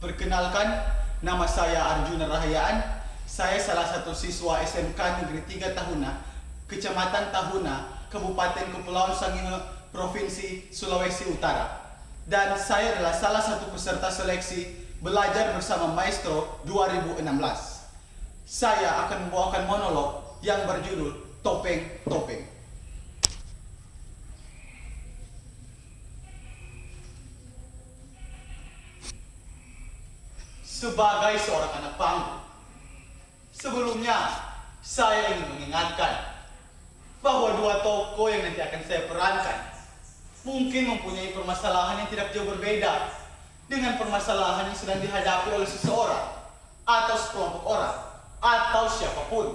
Perkenalkan, nama saya Arjuna Rahayaan. Saya salah satu siswa SMK Negeri 3 Tahuna, Kecamatan Tahuna, Kabupaten Kepulauan Sangihe, Provinsi Sulawesi Utara. Dan saya adalah salah satu peserta seleksi Belajar Bersama Maestro 2016. Saya akan membawakan monolog yang berjudul Topeng-Topeng. Sebagai seorang anak panggung, sebelumnya saya ingin mengingatkan bahwa dua tokoh yang nanti akan saya perankan mungkin mempunyai permasalahan yang tidak jauh berbeda dengan permasalahan yang sedang dihadapi oleh seseorang atau sekelompok orang atau siapapun.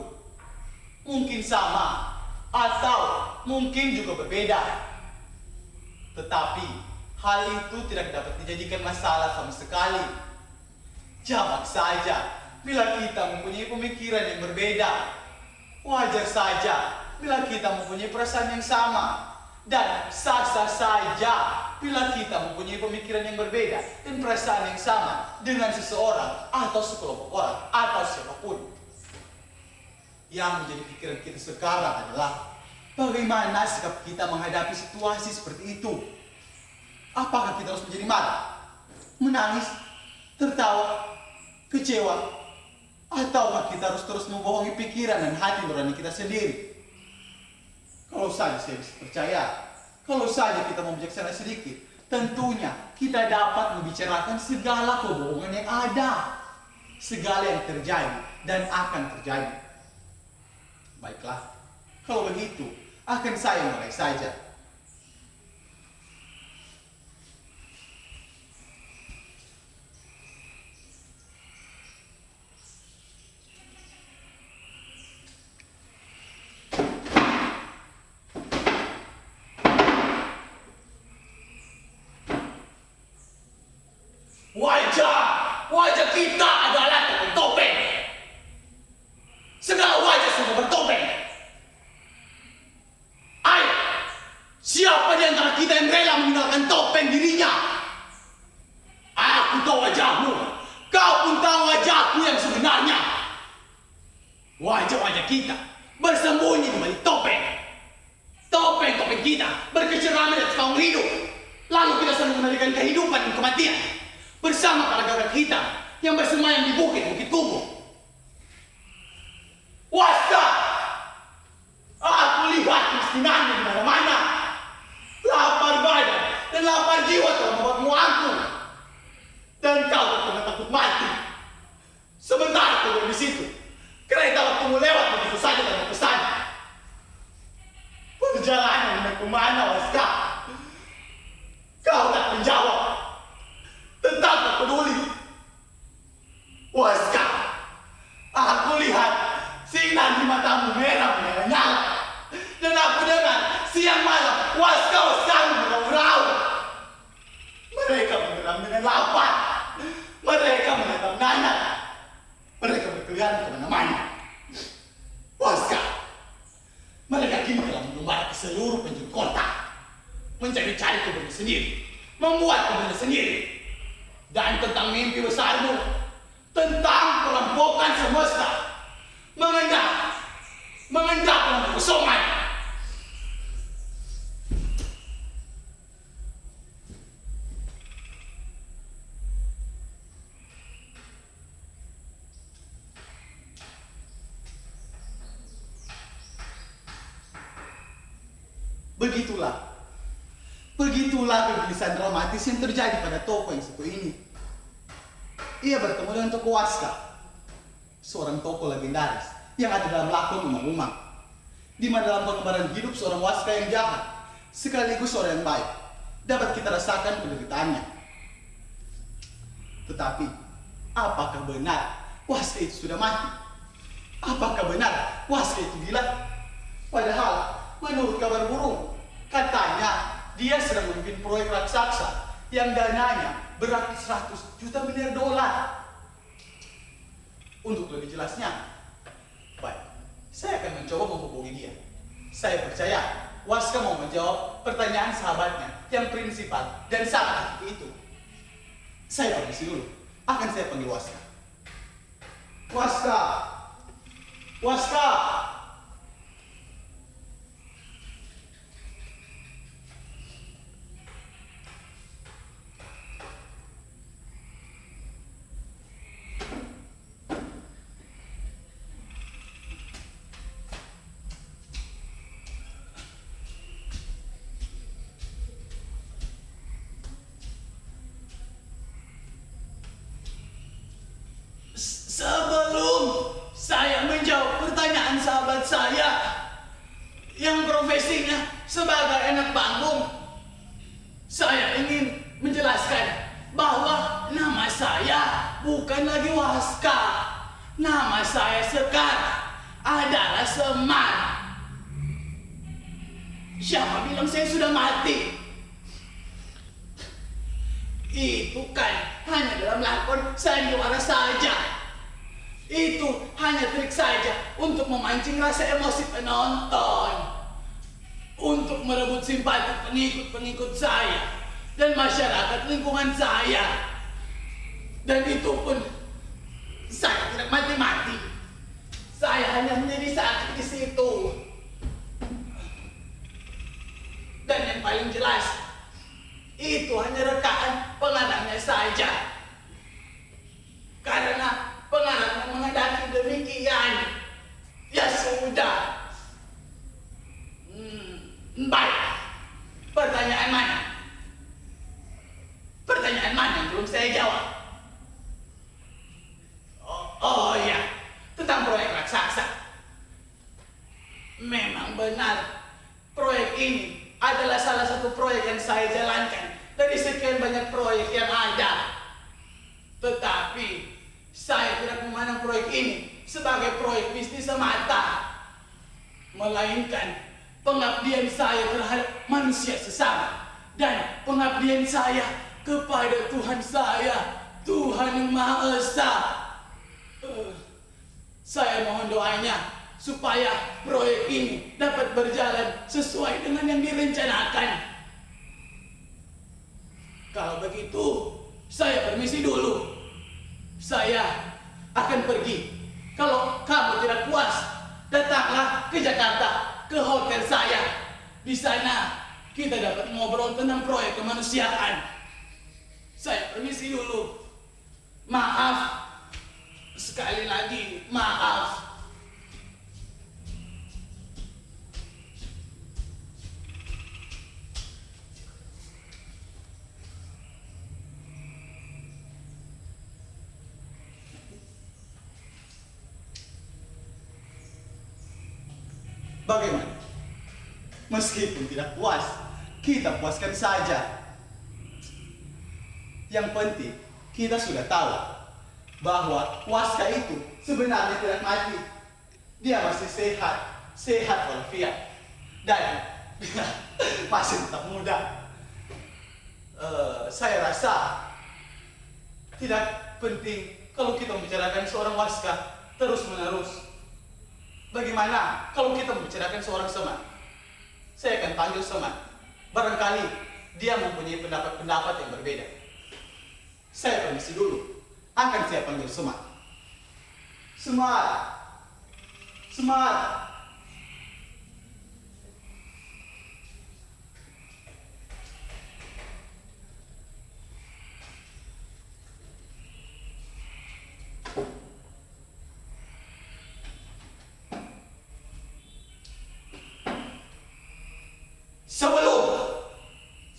Mungkin sama atau mungkin juga berbeda. Tetapi hal itu tidak dapat dijadikan masalah sama sekali. Jamak saja bila kita mempunyai pemikiran yang berbeda. Wajar saja bila kita mempunyai perasaan yang sama. Dan sah-sah saja bila kita mempunyai pemikiran yang berbeda dan perasaan yang sama dengan seseorang atau sekelompok orang atau siapapun. Yang menjadi pikiran kita sekarang adalah bagaimana sikap kita menghadapi situasi seperti itu. Apakah kita harus menjadi marah, menangis, tertawa, kecewa, ataukah kita harus terus membohongi pikiran dan hati nurani kita sendiri? Kalau saja saya bisa percaya, kalau saja kita mau bijaksana sedikit, tentunya kita dapat membicarakan segala kebohongan yang ada, segala yang terjadi dan akan terjadi. Baiklah, kalau begitu, akan saya mulai saja. Wajah kita adalah topeng. Segala wajah semua bertopeng. Ayo, siapa di antara kita yang rela meninggalkan topeng dirinya? Aku tahu wajahmu, kau pun tahu wajahku yang sebenarnya. Wajah-wajah kita bersembunyi di balik topeng. Topeng-topeng kita berkeceraman di atas panggung hidup. Lalu kita sedang mengendalikan kehidupan dan kematian bersama para gagak kita yang bersemayam di bukit-bukit kumuh. Waska, aku lihat kemiskinanmu di mana-mana. Lapar badan dan lapar jiwa telah membuatmu angkuh. Dan kau tak pernah takut mati. Sementara kau di situ, kereta waktumu lewat begitu saja tanpa pesan. Perjalanan menuju kemana, Waska? Kau tak menjawab. Tetap tak peduli. Waska, aku lihat sinar di matamu merah menyala-nyala. Dan aku dengar siang malam waska-waskamu meraung-raung. Mereka mengeram dengan lapar. Mereka menatap nanak. Mereka berkeliaran kemana-mana. Waska, mereka kini telah mengembara ke seluruh penjuru kota, mencari-cari kebunnya sendiri, membuat kebunnya sendiri. Dan tentang mimpi besarmu, tentang perampokan semesta, mengendap dalam kekosongan. Begitulah kegelisahan dramatis yang terjadi pada tokoh yang satu ini. Ia bertemu dengan tokoh Waska, seorang tokoh legendaris yang ada dalam lakon Umang-Umang, di mana dalam pengembaraan hidup seorang Waska yang jahat sekaligus seorang yang baik dapat kita rasakan penderitaannya. Tetapi apakah benar Waska itu sudah mati? Apakah benar Waska itu gila? Padahal menurut kabar burung, katanya dia sedang memimpin proyek raksasa yang dananya beratus 100 juta miliar dolar. Untuk lebih jelasnya, baik, saya akan mencoba menghubungi dia. Saya percaya Waska mau menjawab pertanyaan sahabatnya yang prinsipal dan sangat itu. Saya permisi dulu. akan saya panggil Waska. Waska! Waska! Sebelum saya menjawab pertanyaan sahabat saya yang profesinya sebagai anak panggung, saya ingin menjelaskan bahwa nama saya bukan lagi Waska. Nama saya sekarang adalah Semar. Siapa bilang saya sudah mati? Itu kan hanya dalam lakon sandiwara saja. Itu hanya trik saja untuk memancing rasa emosi penonton, untuk merebut simpati pengikut-pengikut saya dan masyarakat lingkungan saya. Dan itu pun saya tidak mati-mati. Saya hanya menjadi sakit di situ. Dan yang paling jelas, itu hanya rekaan pengarangnya saja. Karena pengarang menghendaki demikian. Ya sudah. Baik. Pertanyaan mana? Pertanyaan mana yang belum saya jawab? Oh iya, tentang proyek raksasa. Memang benar, proyek ini adalah salah satu proyek yang saya jalankan dari sekian banyak proyek yang ada. Tetapi saya tidak memandang proyek ini sebagai proyek bisnis semata, melainkan pengabdian saya terhadap manusia sesama dan pengabdian saya kepada Tuhan saya, Tuhan yang Maha Esa. Saya mohon doanya supaya proyek ini dapat berjalan sesuai dengan yang direncanakan. Kalau begitu, saya permisi dulu. Saya akan pergi. Kalau kamu tidak puas, datanglah ke Jakarta, ke hotel saya. Di sana kita dapat ngobrol tentang proyek kemanusiaan. Saya permisi dulu. Maaf. Sekali lagi, maaf. Bagaimana? Meskipun tidak puas, kita puaskan saja. Yang penting, kita sudah tahu bahwa Waska itu sebenarnya tidak mati. Dia masih sehat walafiat. Dan masih tetap muda. Saya rasa tidak penting kalau kita membicarakan seorang Waska terus-menerus. Bagaimana kalau kita membicarakan seorang Semar? Saya akan panggil Semar. Barangkali dia mempunyai pendapat-pendapat yang berbeda. Saya permisi dulu. Akan saya panggil Semar. Semar. Semar.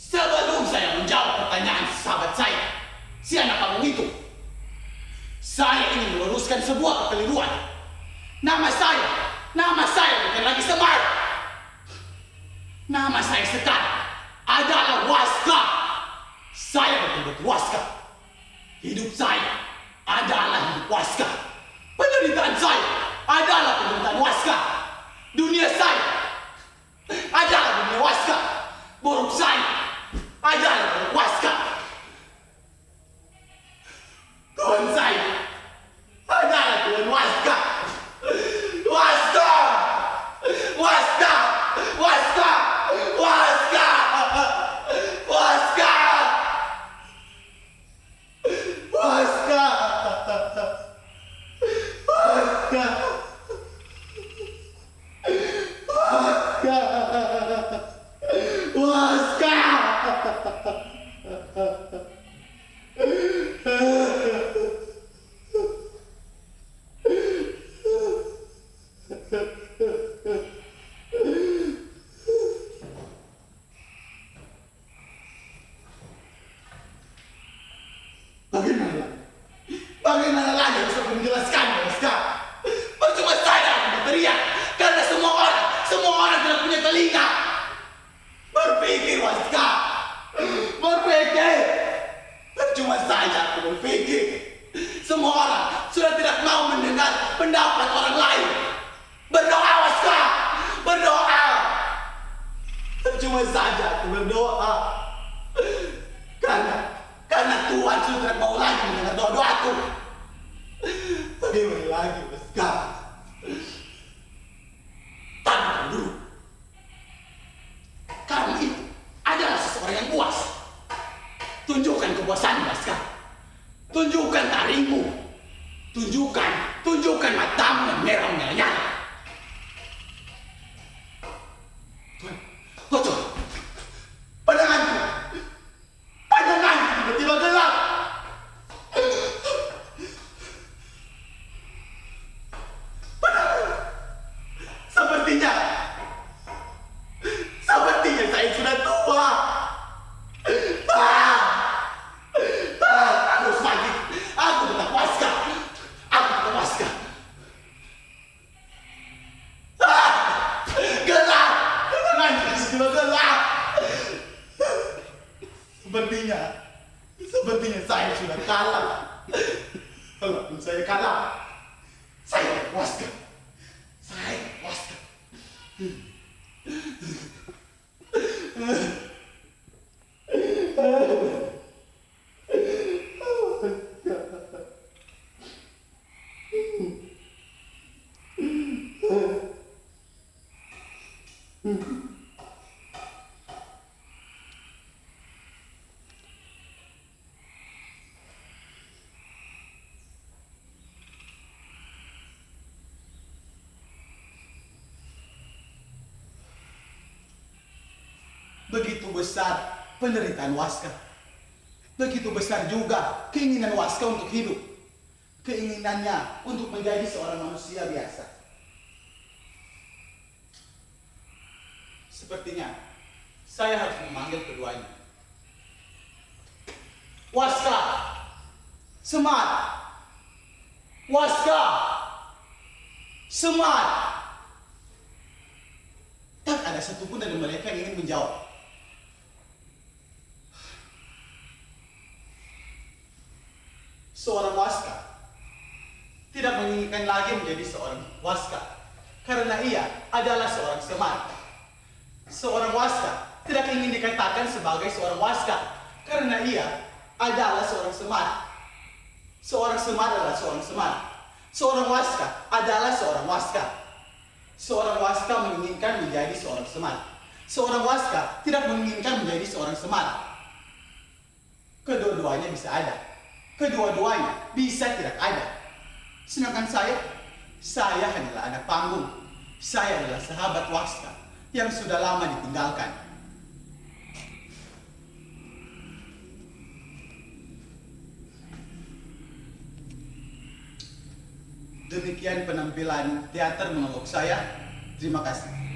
Sebelum saya menjawab pertanyaan sahabat saya, si anak kamu itu, saya ingin meluruskan sebuah kekeliruan. Nama saya bukan lagi Semar. Nama saya sekarang adalah Waska. Saya betul-betul Waska. Hidup saya adalah hidup Waska. Penderitaan saya adalah penderitaan Waska. Dunia saya adalah dunia Waska. Buruk saya adalah buruk Waska. Tuhan saya adalah Tuhan Waska. Waska! Waska! Waska! Waska! Waska! Waska! Semua orang sudah tidak mau mendengar pendapat orang lain. Berdoa, Waska! Berdoa! Cuma saja aku berdoa. Karena Tuhan sudah tidak mau lagi mendengar doa-doaku. Bagaimana lagi, Waska? Tahan dulu. Kamu itu adalah seseorang yang puas. Tunjukkan kepuasanmu, Waska. Tunjukkan taringmu. Tunjukkan matamu yang merah menyala-nyala. Tuh, pandanganku tiba-tiba gelap. Sepertinya saya sudah tua. Aku harus maju. Aku tetap Waska. Gelap. Tiba gelap. Sepertinya saya sudah kalah. Walaupun saya kalah, saya Waska. Begitu besar penderitaan Waska. Begitu besar juga keinginan Waska untuk hidup. Keinginannya untuk menjadi seorang manusia biasa. Sepertinya saya harus memanggil keduanya. Waska! Semangat! Waska! Semangat! Tak ada satupun dari mereka yang ingin menjawab. Seorang Waska tidak menginginkan lagi menjadi seorang Waska karena ia adalah seorang Semar. Seorang Waska tidak ingin dikatakan sebagai seorang Waska karena ia adalah seorang Semar. Seorang Semar adalah seorang Semar. Seorang Waska adalah seorang Waska. Seorang Waska menginginkan menjadi seorang Semar. Seorang Waska tidak menginginkan menjadi seorang Semar. Kedua-duanya bisa ada. Kedua-duanya bisa tidak ada. Sedangkan saya hanyalah anak panggung. Saya adalah sahabat Waska yang sudah lama ditinggalkan. Demikian penampilan teater monolog saya. Terima kasih.